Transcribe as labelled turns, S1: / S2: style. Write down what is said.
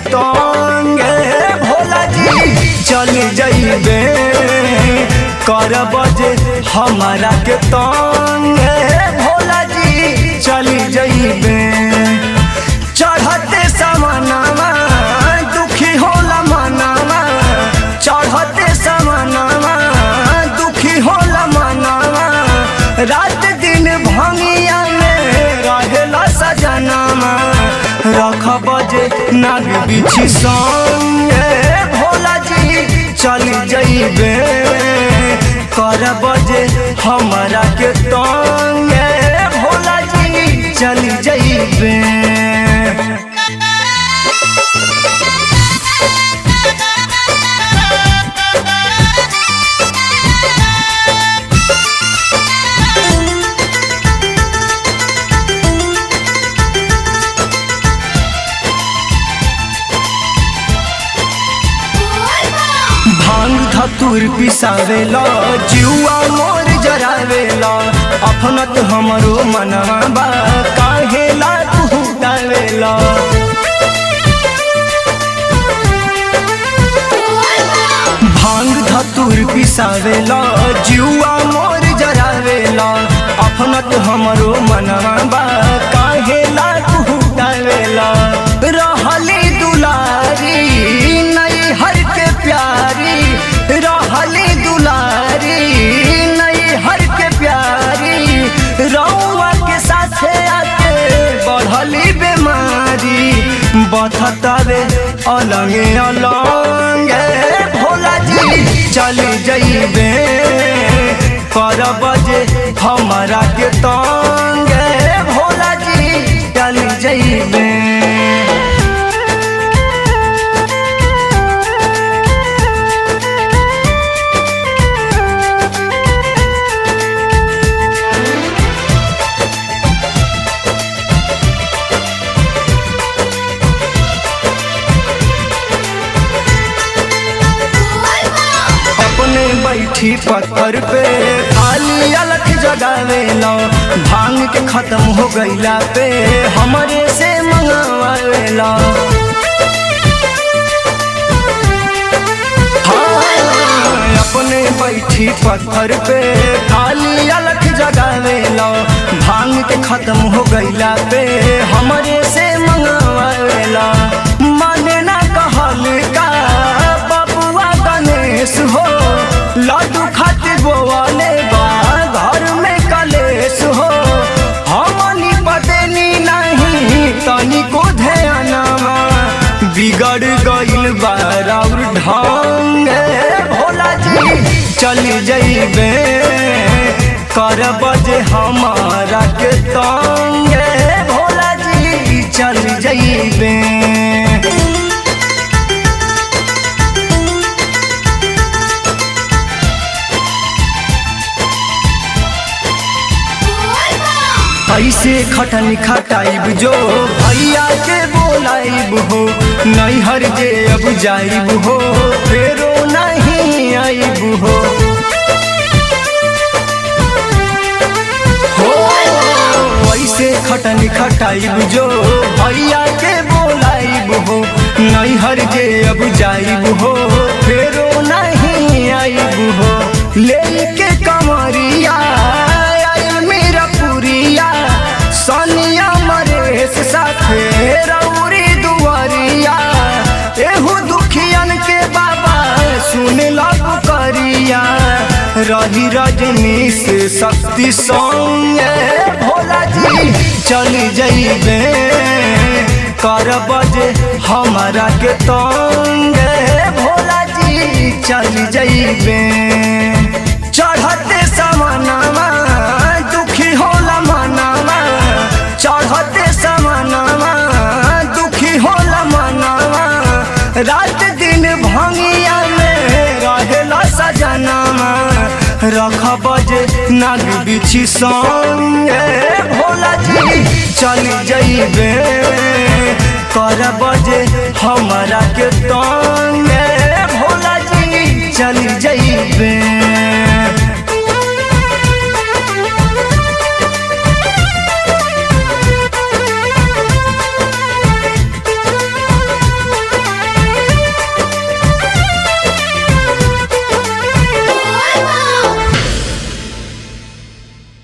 S1: तंगे भोला जी चल जइबे करब जे हमारा के तंगे भोला जी चल जइबे चढ़ते समानामा दुखी होला मनामा चढ़ते समानामा दुखी होला मनामा रात दिन भंगिया में रहेला सजनामा रखब जे नाग बिछी संगे भोला जी चल जइबे करब जे हमारा के तंगे भोला जी चल जइबे। भांग धतूर पिसावेला जुआ मोर जरावेला अपनत हमरो मनवा बा काहेला तू डावेला भांग धतूर पिसावेला जुआ मोर जरावेला अपनत हमरो मनवा बा काहेला तू डावेला रहली दुलारी नहीं हर के प्यारी रहली दुलारी नहीं हर के प्यारी रउआ के साथे आके बढ़ली बीमारी बथतावे अलंगे अलंगे भोला जी चल जइबे करब जे हमारा के तंगे भोला जी चल जइबे। बैठी पत्थर पे खाली अलख जगावेला भांग के खत्म हो गईला पे हमरे से मंगावेला अपने बैठी पत्थर पे खाली अलख जगावेला भांग के खत्म हो गईला पे हमरे से मंगावेला माने ना कहल का बबुआ गणेश हो लड्डू खातिर बोवाले बा घर में कलेश हो हमनी पतेनी नहीं तनी को ध्यानमा बिगड़ गइल बा राउर ढंगे भोला जी चल जइबे करब जे हमारा के तंगे भोला जी चल जइबे। ऐसे खटनी खटाइब जो भैया के बोलाइब हो नैहर जे अब जाइब हो फेरो नहीं आइब हो ऐसे खटनी खटाइब जो भैया के बोलाइब हो नैहर जे अब जाइब हो फेरो नहीं आइब हो लेके कमरिया मेरा पुरिया सोनिया मरेश साथे रौरी दुआरिया एहू दुखियन के बाबा सुन लब करिया रही रजनी से शक्ति संगे भोला जी चल जइबे करब जे हमारा के तंगे भोला जी चल जइबे चढ़ते समानामा दुखी होला मनामा चढ़ते समानामा दुखी होला मनामा रात दिन भंगिया में रहेला सजनामा रखब जे नाग बिछी संगे भोला जी चल जइबे करब जे हमारा के